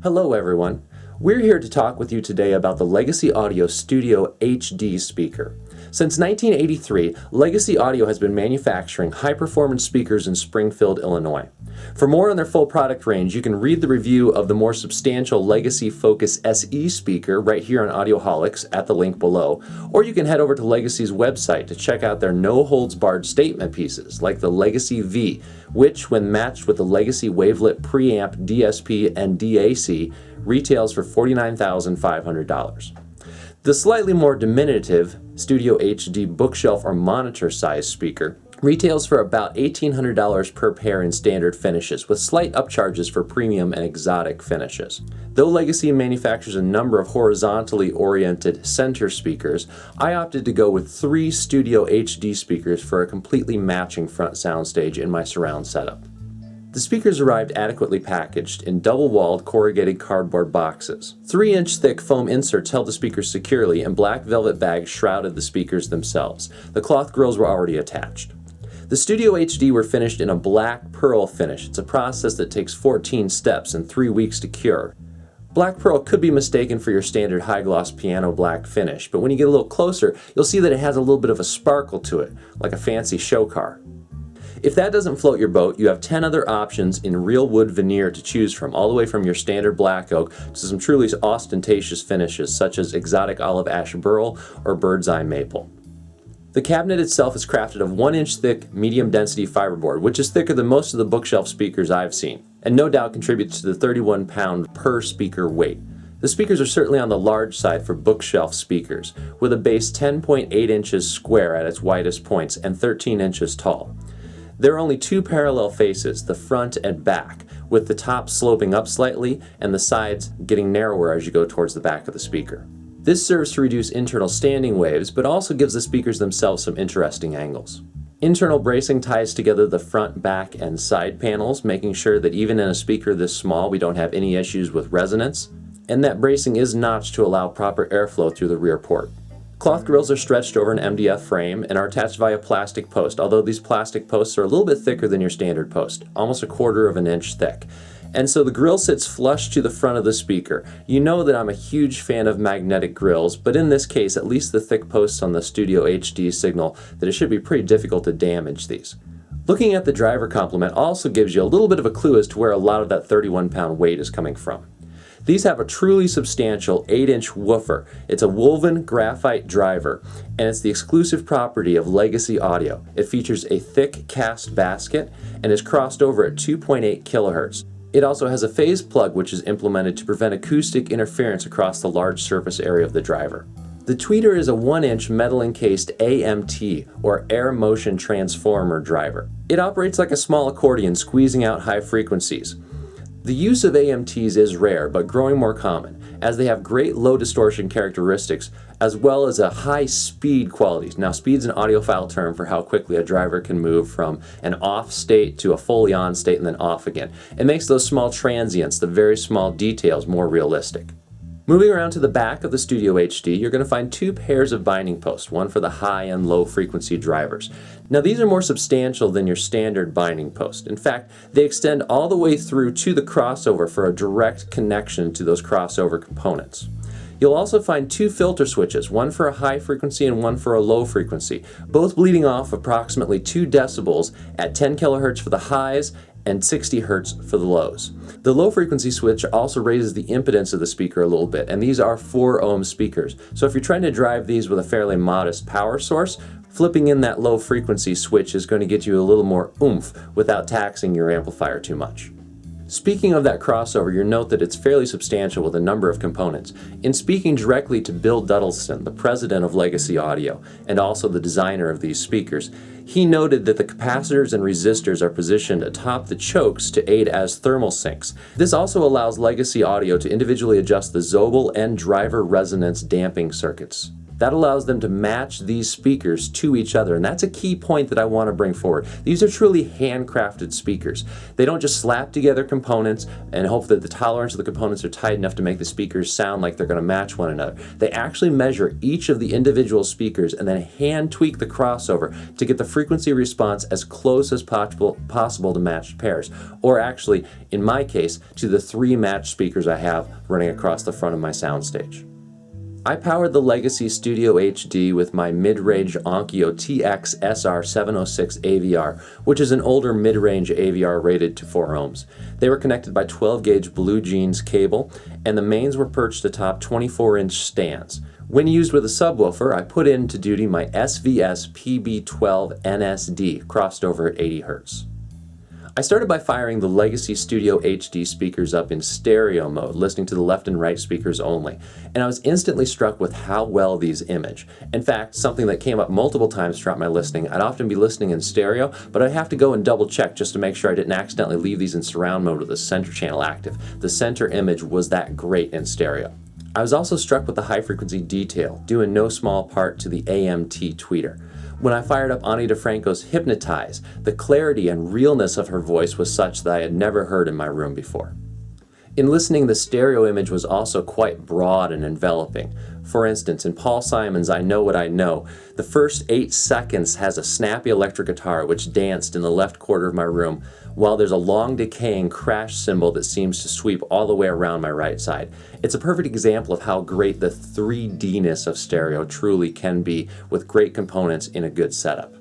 Hello everyone. We're here to talk with you today about the Legacy Audio Studio HD speaker. Since 1983, Legacy Audio has been manufacturing high-performance speakers in Springfield, Illinois. For more on their full product range, you can read the review of the more substantial Legacy Focus SE speaker right here on Audioholics at the link below, or you can head over to Legacy's website to check out their no-holds-barred statement pieces, like the Legacy V, which, when matched with the Legacy Wavelet Preamp DSP and DAC, retails for $49,500. The slightly more diminutive Studio HD bookshelf or monitor size speaker retails for about $1,800 per pair in standard finishes, with slight upcharges for premium and exotic finishes. Though Legacy manufactures a number of horizontally oriented center speakers, I opted to go with 3 Studio HD speakers for a completely matching front soundstage in my surround setup. The speakers arrived adequately packaged in double-walled corrugated cardboard boxes. 3-inch thick foam inserts held the speakers securely, and black velvet bags shrouded the speakers themselves. The cloth grills were already attached. The Studio HD were finished in a black pearl finish. It's a process that takes 14 steps and 3 weeks to cure. Black pearl could be mistaken for your standard high-gloss piano black finish, but when you get a little closer, you'll see that it has a little bit of a sparkle to it, like a fancy show car. If that doesn't float your boat, you have 10 other options in real wood veneer to choose from, all the way from your standard black oak to some truly ostentatious finishes such as exotic olive ash burl or bird's eye maple. The cabinet itself is crafted of 1-inch thick medium density fiberboard, which is thicker than most of the bookshelf speakers I've seen, and no doubt contributes to the 31-pound per speaker weight. The speakers are certainly on the large side for bookshelf speakers, with a base 10.8 inches square at its widest points and 13 inches tall. There are only 2 parallel faces, the front and back, with the top sloping up slightly and the sides getting narrower as you go towards the back of the speaker. This serves to reduce internal standing waves, but also gives the speakers themselves some interesting angles. Internal bracing ties together the front, back, and side panels, making sure that even in a speaker this small we don't have any issues with resonance, and that bracing is notched to allow proper airflow through the rear port. Cloth grills are stretched over an MDF frame and are attached via plastic post, although these plastic posts are a little bit thicker than your standard post, almost 1/4 of an inch thick. And so the grill sits flush to the front of the speaker. You know that I'm a huge fan of magnetic grills, but in this case, at least the thick posts on the Studio HD signal that it should be pretty difficult to damage these. Looking at the driver complement also gives you a little bit of a clue as to where a lot of that 31-pound weight is coming from. These have a truly substantial 8-inch woofer. It's a woven graphite driver, and it's the exclusive property of Legacy Audio. It features a thick cast basket and is crossed over at 2.8 kilohertz. It also has a phase plug which is implemented to prevent acoustic interference across the large surface area of the driver. The tweeter is a 1-inch metal-encased AMT, or Air Motion Transformer driver. It operates like a small accordion, squeezing out high frequencies. The use of AMTs is rare, but growing more common, as they have great low distortion characteristics, as well as a high speed qualities. Now, speed's an audiophile term for how quickly a driver can move from an off state to a fully on state and then off again. It makes those small transients, the very small details, more realistic. Moving around to the back of the Studio HD, you're going to find 2 pairs of binding posts, one for the high and low frequency drivers. Now these are more substantial than your standard binding post. In fact, they extend all the way through to the crossover for a direct connection to those crossover components. You'll also find 2 filter switches, one for a high frequency and one for a low frequency, both bleeding off approximately 2 decibels at 10 kilohertz for the highs and 60 hertz for the lows. The low frequency switch also raises the impedance of the speaker a little bit, and these are 4 ohm speakers. So if you're trying to drive these with a fairly modest power source, flipping in that low frequency switch is going to get you a little more oomph without taxing your amplifier too much. Speaking of that crossover, you'll note that it's fairly substantial with a number of components. In speaking directly to Bill Duddleston, the president of Legacy Audio, and also the designer of these speakers, he noted that the capacitors and resistors are positioned atop the chokes to aid as thermal sinks. This also allows Legacy Audio to individually adjust the Zobel and driver resonance damping circuits. That allows them to match these speakers to each other, and that's a key point that I want to bring forward. These are truly handcrafted speakers. They don't just slap together components and hope that the tolerance of the components are tight enough to make the speakers sound like they're going to match one another. They actually measure each of the individual speakers and then hand tweak the crossover to get the frequency response as close as possible to matched pairs, or actually, in my case, to the 3 matched speakers I have running across the front of my soundstage. I powered the Legacy Studio HD with my mid-range Onkyo TX SR706 AVR, which is an older mid-range AVR rated to 4 ohms. They were connected by 12-gauge Blue Jeans cable, and the mains were perched atop 24-inch stands. When used with a subwoofer, I put into duty my SVS PB12 NSD, crossed over at 80 Hz. I started by firing the Legacy Studio HD speakers up in stereo mode, listening to the left and right speakers only, and I was instantly struck with how well these image. In fact, something that came up multiple times throughout my listening, I'd often be listening in stereo, but I'd have to go and double check just to make sure I didn't accidentally leave these in surround mode with the center channel active. The center image was that great in stereo. I was also struck with the high frequency detail, due in no small part to the AMT tweeter. When I fired up Ani DeFranco's Hypnotize, the clarity and realness of her voice was such that I had never heard in my room before. In listening, the stereo image was also quite broad and enveloping. For instance, in Paul Simon's I Know What I Know, the first 8 seconds has a snappy electric guitar which danced in the left quarter of my room, while there's a long decaying crash cymbal that seems to sweep all the way around my right side. It's a perfect example of how great the 3D-ness of stereo truly can be with great components in a good setup.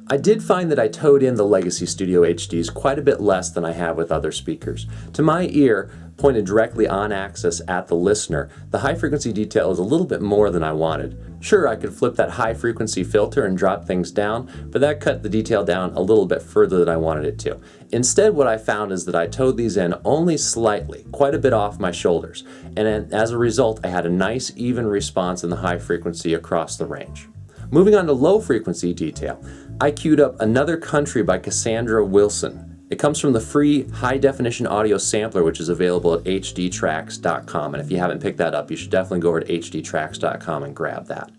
I did find that I towed in the Legacy Studio HDs quite a bit less than I have with other speakers. To my ear, pointed directly on axis at the listener, the high frequency detail is a little bit more than I wanted. Sure, I could flip that high frequency filter and drop things down, but that cut the detail down a little bit further than I wanted it to. Instead, what I found is that I towed these in only slightly, quite a bit off my shoulders, and as a result, I had a nice even response in the high frequency across the range. Moving on to low frequency detail, I queued up Another Country by Cassandra Wilson. It comes from the free high-definition audio sampler, which is available at hdtracks.com, and if you haven't picked that up, you should definitely go over to hdtracks.com and grab that.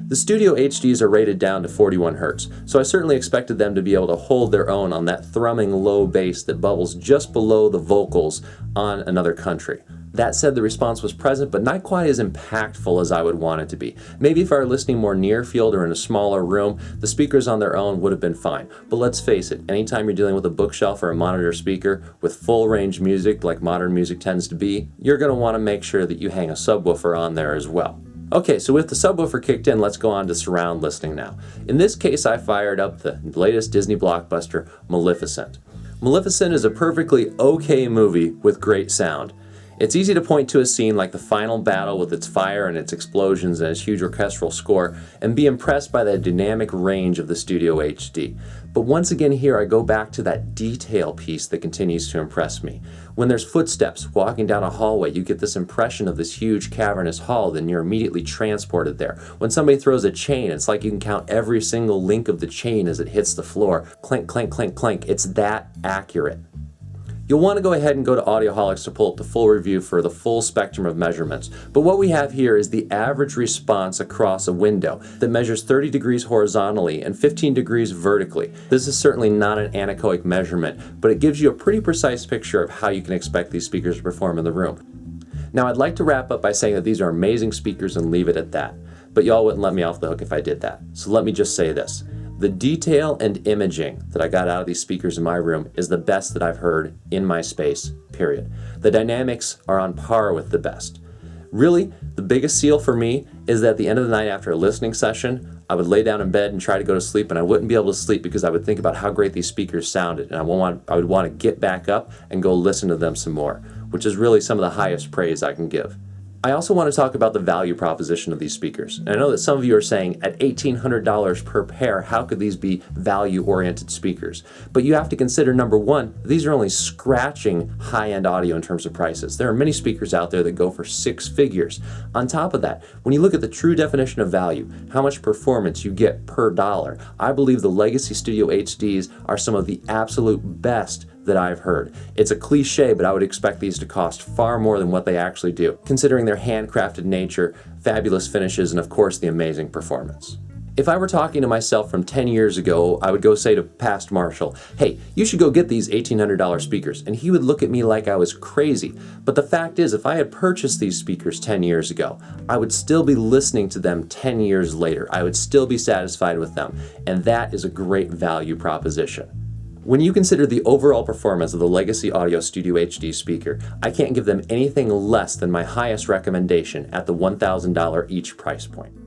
The Studio HDs are rated down to 41 Hz, so I certainly expected them to be able to hold their own on that thrumming low bass that bubbles just below the vocals on Another Country. That said, the response was present, but not quite as impactful as I would want it to be. Maybe if I were listening more near field or in a smaller room, the speakers on their own would have been fine. But let's face it, anytime you're dealing with a bookshelf or a monitor speaker with full range music like modern music tends to be, you're going to want to make sure that you hang a subwoofer on there as well. Okay, so with the subwoofer kicked in, let's go on to surround listening now. In this case, I fired up the latest Disney blockbuster, Maleficent. Maleficent is a perfectly okay movie with great sound. It's easy to point to a scene like the final battle with its fire and its explosions and its huge orchestral score and be impressed by the dynamic range of the Studio HD. But once again here I go back to that detail piece that continues to impress me. When there's footsteps walking down a hallway, you get this impression of this huge cavernous hall, then you're immediately transported there. When somebody throws a chain, it's like you can count every single link of the chain as it hits the floor. Clank, clank, clank, clank. It's that accurate. You'll want to go ahead and go to Audioholics to pull up the full review for the full spectrum of measurements. But what we have here is the average response across a window that measures 30 degrees horizontally and 15 degrees vertically. This is certainly not an anechoic measurement, but it gives you a pretty precise picture of how you can expect these speakers to perform in the room. Now I'd like to wrap up by saying that these are amazing speakers and leave it at that. But y'all wouldn't let me off the hook if I did that. So let me just say this. The detail and imaging that I got out of these speakers in my room is the best that I've heard in my space, period. The dynamics are on par with the best. Really, the biggest seal for me is that at the end of the night after a listening session, I would lay down in bed and try to go to sleep, and I wouldn't be able to sleep because I would think about how great these speakers sounded, and I would want to get back up and go listen to them some more, which is really some of the highest praise I can give. I also want to talk about the value proposition of these speakers. And I know that some of you are saying at $1,800 per pair, how could these be value-oriented speakers? But you have to consider, number one, these are only scratching high-end audio in terms of prices. There are many speakers out there that go for 6 figures. On top of that, when you look at the true definition of value, how much performance you get per dollar, I believe the Legacy Studio HDs are some of the absolute best that I've heard. It's a cliche, but I would expect these to cost far more than what they actually do, considering their handcrafted nature, fabulous finishes, and of course the amazing performance. If I were talking to myself from 10 years ago, I would go say to past Marshall, hey, you should go get these $1,800 speakers, and he would look at me like I was crazy. But the fact is, if I had purchased these speakers 10 years ago, I would still be listening to them 10 years later. I would still be satisfied with them, and that is a great value proposition. When you consider the overall performance of the Legacy Audio Studio HD speaker, I can't give them anything less than my highest recommendation at the $1,000 each price point.